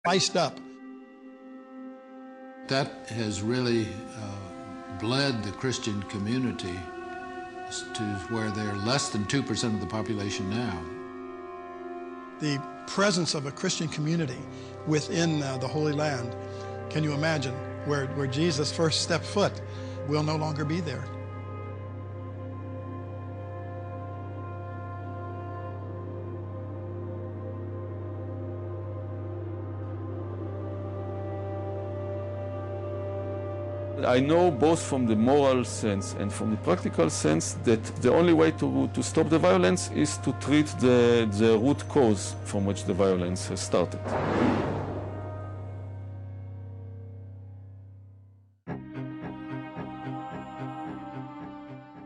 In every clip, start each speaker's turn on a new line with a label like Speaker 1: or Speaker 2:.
Speaker 1: spiced up.
Speaker 2: That has really bled the Christian community to where they're less than 2% of the population now.
Speaker 1: The presence of a Christian community within the Holy Land, can you imagine, where Jesus first stepped foot, will no longer be there.
Speaker 3: I know both from the moral sense and from the practical sense that the only way to stop the violence is to treat the root cause from which the violence has started.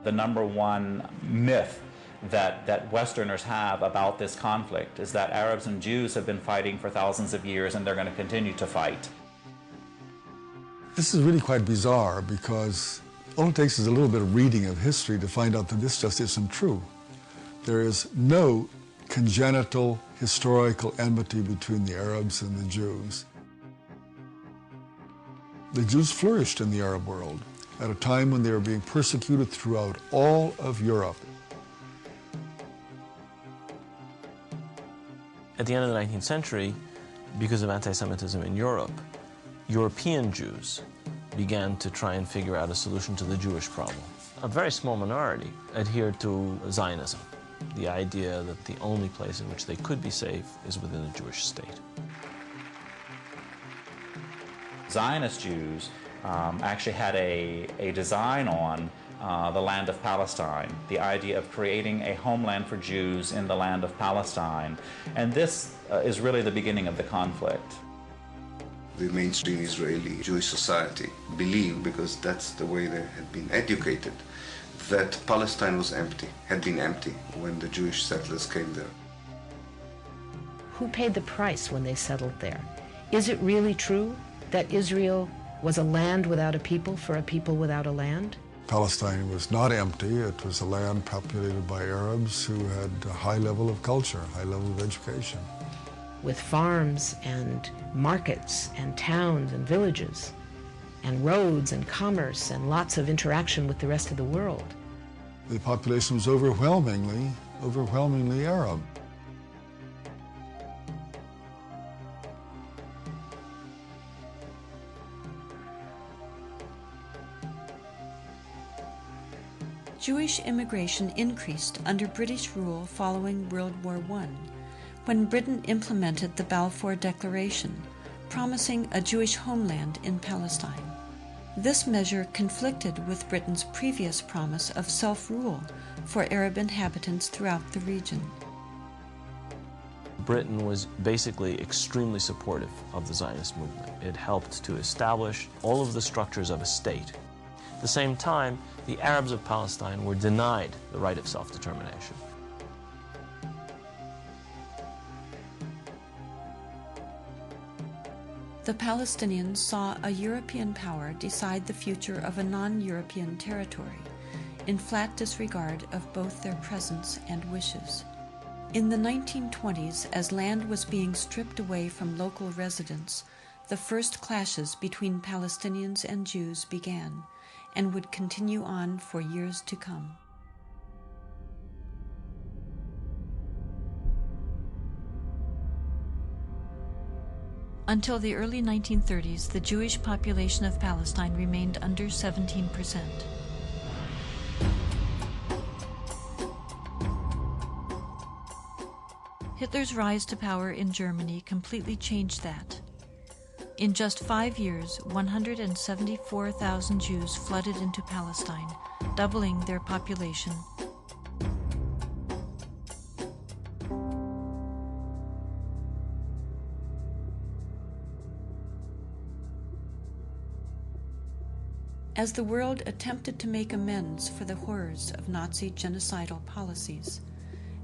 Speaker 4: The number one myth that Westerners have about this conflict is that Arabs and Jews have been fighting for thousands of years and they're going to continue to fight.
Speaker 5: This is really quite bizarre because all it takes is a little bit of reading of history to find out that this just isn't true. There is no congenital historical enmity between the Arabs and the Jews. The Jews flourished in the Arab world at a time when they were being persecuted throughout all of Europe.
Speaker 6: At the end of the 19th century, because of anti-Semitism in Europe, European Jews began to try and figure out a solution to the Jewish problem. A very small minority adhered to Zionism, the idea that the only place in which they could be safe is within the Jewish state.
Speaker 4: Zionist Jews actually had a design on the land of Palestine, the idea of creating a homeland for Jews in the land of Palestine. And this is really the beginning of the conflict.
Speaker 7: The mainstream Israeli Jewish society believed, because that's the way they had been educated, that Palestine was empty, had been empty when the Jewish settlers came there.
Speaker 8: Who paid the price when they settled there? Is it really true that Israel was a land without a people for a people without a land?
Speaker 5: Palestine was not empty. It was a land populated by Arabs who had a high level of culture, high level of education.
Speaker 8: With farms and markets and towns and villages and roads and commerce and lots of interaction with the rest of the world.
Speaker 5: The population was overwhelmingly Arab.
Speaker 9: Jewish immigration increased under British rule following World War I, when Britain implemented the Balfour Declaration, promising a Jewish homeland in Palestine. This measure conflicted with Britain's previous promise of self-rule for Arab inhabitants throughout the region.
Speaker 6: Britain was basically extremely supportive of the Zionist movement. It helped to establish all of the structures of a state. At the same time, the Arabs of Palestine were denied the right of self-determination.
Speaker 9: The Palestinians saw a European power decide the future of a non-European territory, in flat disregard of both their presence and wishes. In the 1920s, as land was being stripped away from local residents, the first clashes between Palestinians and Jews began, and would continue on for years to come. Until the early 1930s, the Jewish population of Palestine remained under 17%. Hitler's rise to power in Germany completely changed that. In just 5 years, 174,000 Jews flooded into Palestine, doubling their population. As the world attempted to make amends for the horrors of Nazi genocidal policies,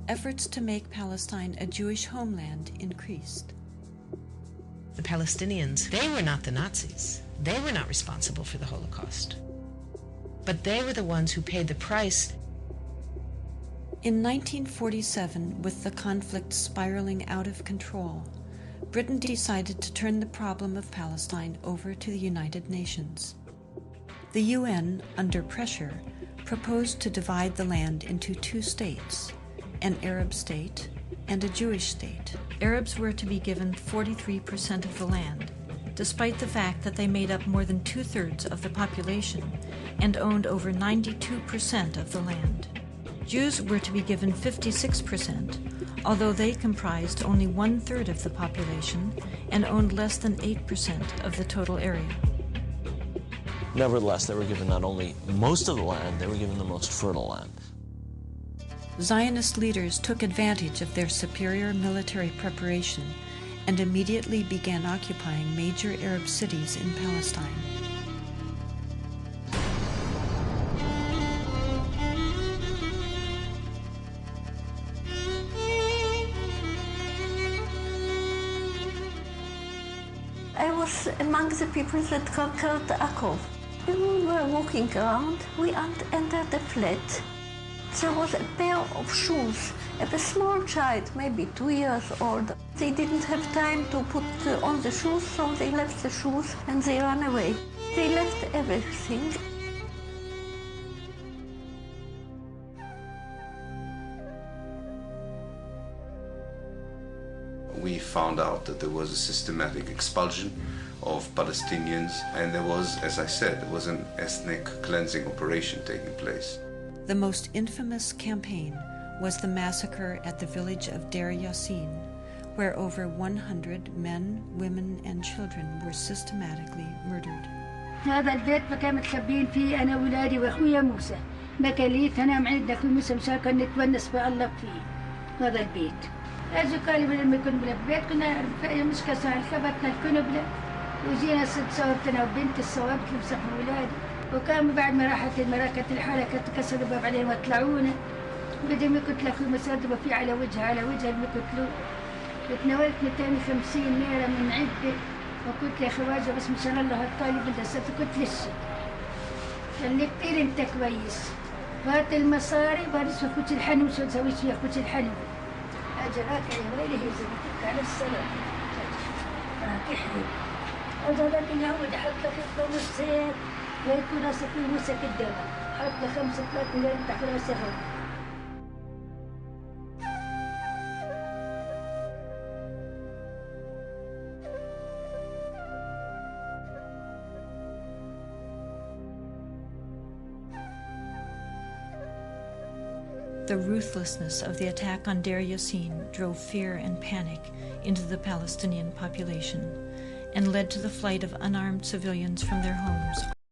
Speaker 9: efforts to make Palestine a Jewish homeland increased.
Speaker 8: The Palestinians, they were not the Nazis. They were not responsible for the Holocaust. But they were the ones who paid the price.
Speaker 9: In 1947, with the conflict spiraling out of control, Britain decided to turn the problem of Palestine over to the United Nations. The UN, under pressure, proposed to divide the land into two states, an Arab state and a Jewish state. Arabs were to be given 43% of the land, despite the fact that they made up more than 2/3 of the population and owned over 92% of the land. Jews were to be given 56%, although they comprised only 1/3 of the population and owned less than 8% of the total area.
Speaker 6: Nevertheless, they were given not only most of the land, they were given the most fertile land.
Speaker 9: Zionist leaders took advantage of their superior military preparation and immediately began occupying major Arab cities in Palestine.
Speaker 10: I was among the people that conquered Akko. When we were walking around, we entered a flat. There was a pair of shoes of a small child, maybe 2 years old. They didn't have time to put on the shoes, so they left the shoes and they ran away. They left everything.
Speaker 7: We found out that there was a systematic expulsion of Palestinians, and there was, as I said, there was an ethnic cleansing operation taking place.
Speaker 9: The most infamous campaign was the massacre at the village of Deir Yassin, where over 100 men, women, and children were systematically murdered.
Speaker 11: هذا البيت كان متخبين فيه أنا وولادي وأخويا موسى. ما كان لي أنا عندنا أخوي موسى مشان نتونس بالله فيه. هذا البيت. أجوا قالوا لما كنا بالبيت كنا مش كسر خبطنا الكنبلة وجينا صورتنا وبنتي الصوابت لمسحوا ولادي. وكان بعد ما راحت المراكة الحالة كانت كسروا الباب علينا وطلعونا. بدهم يقتلوا أخوي موسى ضربوا فيه على وجهه يقتلوه. وتناولت 250 ليرة من عدة. وقلت يا خواجة بس مشان الله الطالب بدها قلت للشي قال لي كتير انت كويس هات المصاري بارس اخوتي الحنو شو تسوي فيها اخوتي الحنو اجراك يا ويلي هي زبطتك على الصلاة راك حلو هذا لكن يعود حط لك الخمس سير ويكون راسك في موسى قدامك حط لك 5 3 مليون تحت راسك.
Speaker 9: The ruthlessness of the attack on Deir Yassin drove fear and panic into the Palestinian population and led to the flight of unarmed civilians from their homes.